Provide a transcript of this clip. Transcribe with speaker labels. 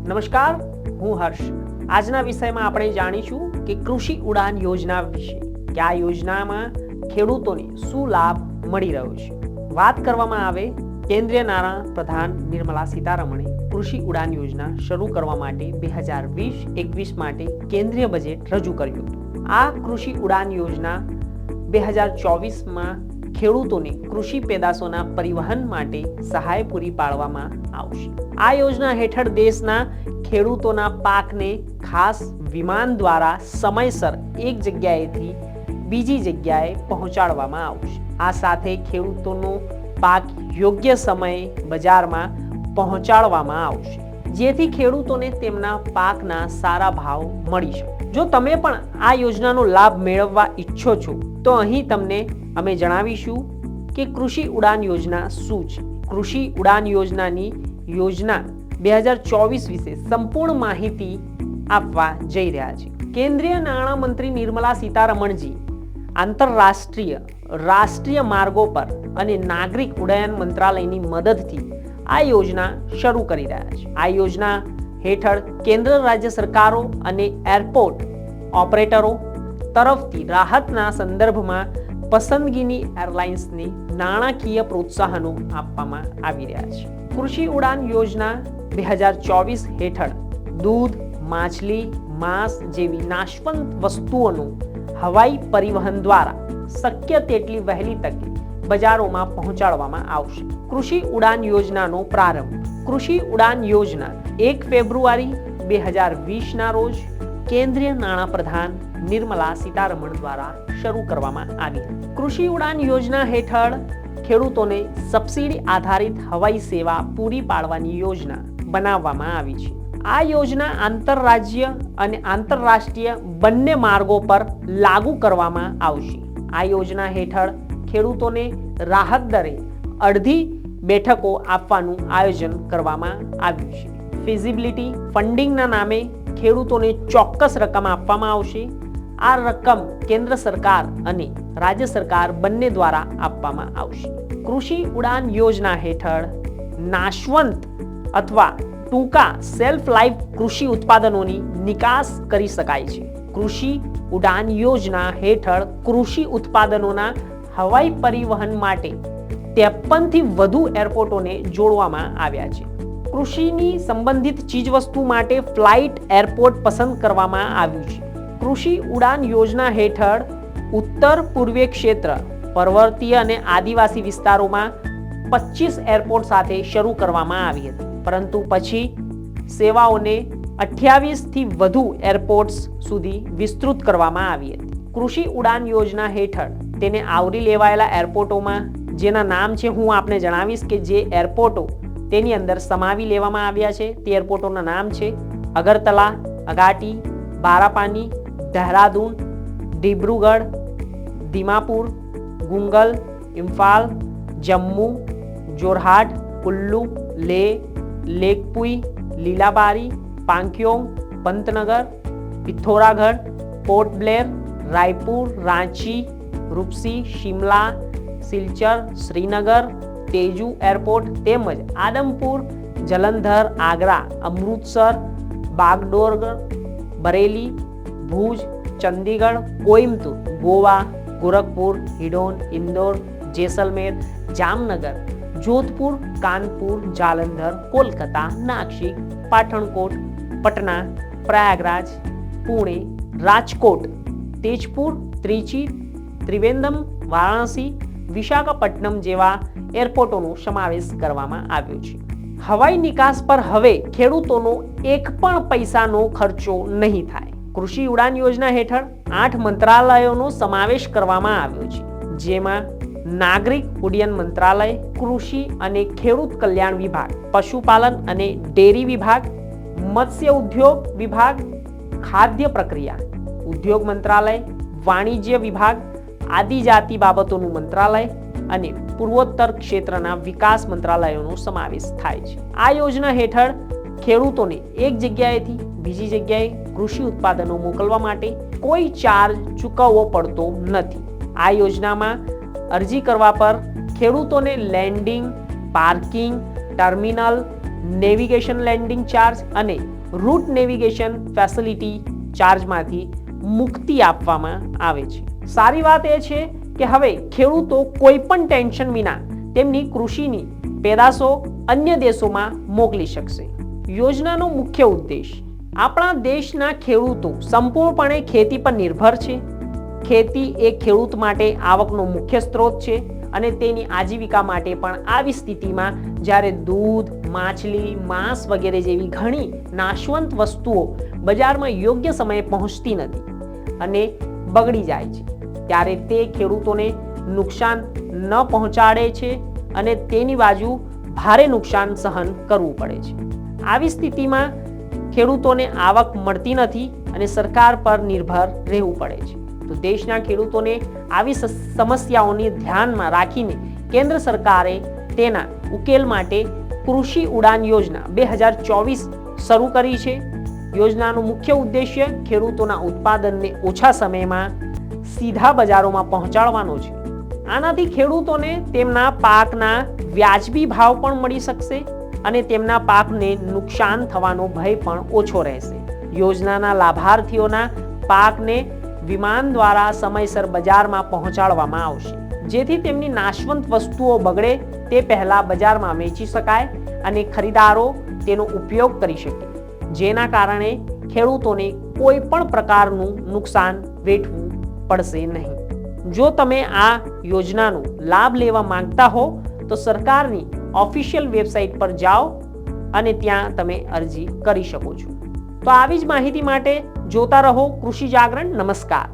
Speaker 1: નમસ્કાર, હું હર્ષ. આજના વિષયમાં આપણે જાણીશું કે કૃષિ ઉડાન યોજના વિશે, કે આ યોજનામાં ખેડૂતોને શું લાભ મળી રહ્યો છે. વાત કરવામાં આવે, કેન્દ્રીય નાણાં પ્રધાન નિર્મલા સીતારમણે કૃષિ ઉડાન યોજના શરૂ કરવા માટે 2020-21 માટે કેન્દ્રીય બજેટ રજૂ કર્યું હતું. આ કૃષિ ઉડાન યોજના 2024માં ખેડૂતોને કૃષિ પેદાશોના પરિવહન માટે સહાય પૂરી પાડવામાં આવશે. આ યોજના હેઠળ દેશના ખેડૂતોના પાકને ખાસ વિમાન દ્વારા સમયસર એક જગ્યાએથી બીજી જગ્યાએ પહોંચાડવામાં આવશે. આ સાથે ખેડૂતોનો પાક યોગ્ય સમયે બજારમાં પહોંચાડવામાં આવશે, જેથી ખેડૂતોને તેમના પાકના સારા ભાવ મળી શકે. જો તમે પણ આ યોજનાનો લાભ મેળવવા ઈચ્છો છો તો અહીં તમને અમે જણાવીશું કે કૃષિ ઉડાન યોજના શું છે. કૃષિ ઉડાન યોજનાની યોજના 2024 વિશે સંપૂર્ણ માહિતી આપવા જઈ રહ્યા છે. કેન્દ્રીય નાણાં મંત્રી નિર્મલા સીતારમણજી આંતરરાષ્ટ્રીય રાષ્ટ્રીય માર્ગો પર અને નાગરિક ઉડ્ડયન મંત્રાલયની મદદથી આ યોજના શરૂ કરી રહ્યા છે. આ યોજના હેઠળ કેન્દ્ર રાજ્ય સરકારો અને એરપોર્ટ ઓપરેટરો તરફથી રાહતના સંદર્ભમાં પસંદગીની એરલાઇન્સને નાણાકીય પ્રોત્સાહનો આપવામાં આવી રહ્યા છે. કૃષિ ઉડાન યોજના 2024 હેઠળ દૂધ, માછલી, માંસ જેવી નાશવંત વસ્તુઓનું હવાઈ પરિવહન દ્વારા શક્ય તેટલી વહેલી તકે બજારોમાં પહોંચાડવામાં આવશે. કૃષિ ઉડાન યોજનાનો પ્રારંભ. કૃષિ ઉડાન યોજના 1 ફેબ્રુઆરી 2020ના રોજ કેન્દ્રીય નાણાં પ્રધાન નિર્મલા સીતારમણ દ્વારા શરૂ કરવામાં આવી. કૃષિ ઉડાન યોજના હેઠળ ખેડૂતોને સબસિડી આધારિત હવાઈ સેવા પૂરી પાડવાની યોજના બનાવવામાં આવી છે. આ યોજના આંતરરાજ્ય અને આંતરરાષ્ટ્રીય બંને માર્ગો પર લાગુ કરવામાં આવશે. આ યોજના હેઠળ ખેડૂતોને રાહત દરે અડધી બેઠકો આપવાનું આયોજન કરવામાં આવ્યું છે. ફિઝિબિલિટી ફંડિંગના નામે ખેડૂતોને ચોક્કસ રકમ આપવામાં આવશે. આ રકમ કેન્દ્ર સરકાર અને રાજ્ય સરકાર બંને દ્વારા આપવામાં આવશે. કૃષિ ઉડાન યોજના હેઠળ નાશવંત અથવા ટૂંકા સેલ્ફ લાઈફ કૃષિ ઉત્પાદનોની નિકાસ કરી શકાય છે. કૃષિ ઉડાન યોજના હેઠળ કૃષિ ઉત્પાદનોના હવાઈ પરિવહન માટે 53 થી વધુ એરપોર્ટોને જોડવામાં આવ્યા છે. કૃષિની સંબંધિત ચીજવસ્તુ માટે ફ્લાઇટ એરપોર્ટ પસંદ કરવામાં આવ્યું છે. કૃષિ ઉડાન યોજના હેઠળ ઉત્તર પૂર્વીય ક્ષેત્ર, પર્વતીય અને આદિવાસી વિસ્તારોમાં 25 એરપોર્ટ સાથે શરૂ કરવામાં આવી હતી, પરંતુ પછી સેવાઓને 28 થી વધુ એરપોર્ટ્સ સુધી વિસ્તૃત કરવામાં આવી હતી. કૃષિ ઉડાન યોજના હેઠળ તેને આવરી લેવાયેલા એરપોર્ટોમાં, જેના નામ છે હું આપને જણાવીશ કે જે એરપોર્ટો તેની અંદર સમાવી લેવામાં આવ્યા છે તે એરપોર્ટોના નામ છે અગરતલા, અગાટી, બારાપાની, દહેરાદૂન, ડિબ્રુગઢ, દીમાપુર, ગુંગલ, ઇમ્ફાલ, જમ્મુ, જોરહાટ, કુલ્લુ, લેહ, લેકપુઈ, લીલાબારી, પાંક્યોંગ, પંતનગર, પિથોરાગઢ, પોર્ટ બ્લેર, રાયપુર, રાંચી, રૂપસી, શિમલા, સિલચર, શ્રીનગર, તેજુ એરપોર્ટ તેમજ આદમપુર, જલંધર, આગ્રા, અમૃતસર, બાગડોગર, બરેલી, ભુજ, ચંદીગઢ, કોઈમ્બતુર, ગોવા, ગોરખપુર, હિડોન, ઇન્દોર, જેસલમેર, જામનગર, જોધપુર, કાનપુર, જાલંધર, કોલકાતા, નાસિક, પાટણકોટ, પટના, પ્રયાગરાજ, પુણે, રાજકોટ, તેજપુર, ત્રિચી, ત્રિવેન્દ્રમ, વારાણસી, વિશાખાપટ્ટનમ જેવા એરપોર્ટોનો સમાવેશ કરવામાં આવ્યો છે. હવાઈ નિકાસ પર હવે ખેડૂતોનો એક પણ પૈસાનો ખર્ચો નહીં થાય. કૃષિ ઉડાન યોજના હેઠળ 8 મંત્રાલયોનો સમાવેશ કરવામાં આવ્યો છે, જેમાં નાગરિક ઉડ્ડયન મંત્રાલય, કૃષિ અને ખેડૂત કલ્યાણ વિભાગ, પશુપાલન અને ડેરી વિભાગ, મત્સ્ય ઉદ્યોગ વિભાગ, ખાદ્ય પ્રક્રિયા ઉદ્યોગ મંત્રાલય, વાણિજ્ય વિભાગ, આદિજાતિ બાબતોનું મંત્રાલય અને પૂર્વોત્તર ક્ષેત્રના વિકાસ મંત્રાલયોનો સમાવેશ થાય છે. આ યોજના હેઠળ ખેડૂતોને એક જગ્યાએથી બીજી જગ્યાએ કૃષિ ઉત્પાદનો મોકલવા માટે કોઈ ચાર્જ ચૂકવવો પડતો નથી. આ યોજનામાં અરજી કરવા પર ખેડૂતોને landing, parking, terminal, navigation landing charge અને રૂટ નેવિગેશન ફેસિલિટી ચાર્જમાંથી મુક્તિ આપવામાં આવે છે. સારી વાત એ છે કે હવે ખેડૂતો કોઈ પણ ટેન્શન વિના તેમની કૃષિની પેદાશો અન્ય દેશોમાં મોકલી શકશે. યોજનાનો મુખ્ય ઉદ્દેશ: આપણા દેશના ખેડૂતો સંપૂર્ણપણે ખેતી પર નિર્ભર છે. ખેતી એ ખેડૂત માટે આવકનો મુખ્ય સ્ત્રોત છે અને તેની આજીવિકા માટે પણ આવી સ્થિતિમાં જ્યારે દૂધ, માછલી, માંસ વગેરે જેવી ઘણી નાશવંત વસ્તુઓ બજારમાં યોગ્ય સમયે પહોંચતી નથી અને બગડી જાય છે, ત્યારે તે ખેડૂતોને નુકસાન ન પહોંચાડે છે અને તેની બાજુ ભારે નુકસાન સહન કરવું પડે છે. આવી સ્થિતિમાં ખેડૂતોને આવક મળતી નથી અને સરકાર પર નિર્ભર રહેવું પડે છે. તો દેશના ખેડૂતોને આવી સમસ્યાઓને ધ્યાનમાં રાખીને કેન્દ્ર સરકારે તેના ઉકેલ માટે કૃષિ ઉડાન યોજના 2024 શરૂ કરી છે. યોજનાનો મુખ્ય ઉદ્દેશ્ય ખેડૂતોના ઉત્પાદનને ઓછા સમયમાં સીધા બજારોમાં પહોંચાડવાનો છે. આનાથી ખેડૂતોને તેમના પાકના વ્યાજબી ભાવ પણ મળી શકશે અને તેમના પાકને નુકસાન થવાનો ભય પણ ઓછો રહેશે. યોજનાના લાભાર્થીઓના પાકને વિમાન દ્વારા સમયસર બજારમાં પહોંચાડવામાં આવશે, જેથી તેમની નાશવંત વસ્તુઓ બગડે તે પહેલા બજારમાં વેચી શકાય અને ખરીદારો તેનો ઉપયોગ કરી શકે, જેના કારણે ખેડૂતોને કોઈ પણ પ્રકારનું નુકસાન વેઠવું પડશે નહીં. જો તમે આ યોજનાનો લાભ લેવા માંગતા હો તો સરકારની ઓફિશિયલ વેબસાઇટ પર જાઓ અને ત્યાં તમે અરજી કરી શકો છો. તો આવી જ માહિતી માટે જોતા રહો કૃષિ જાગરણ. નમસ્કાર.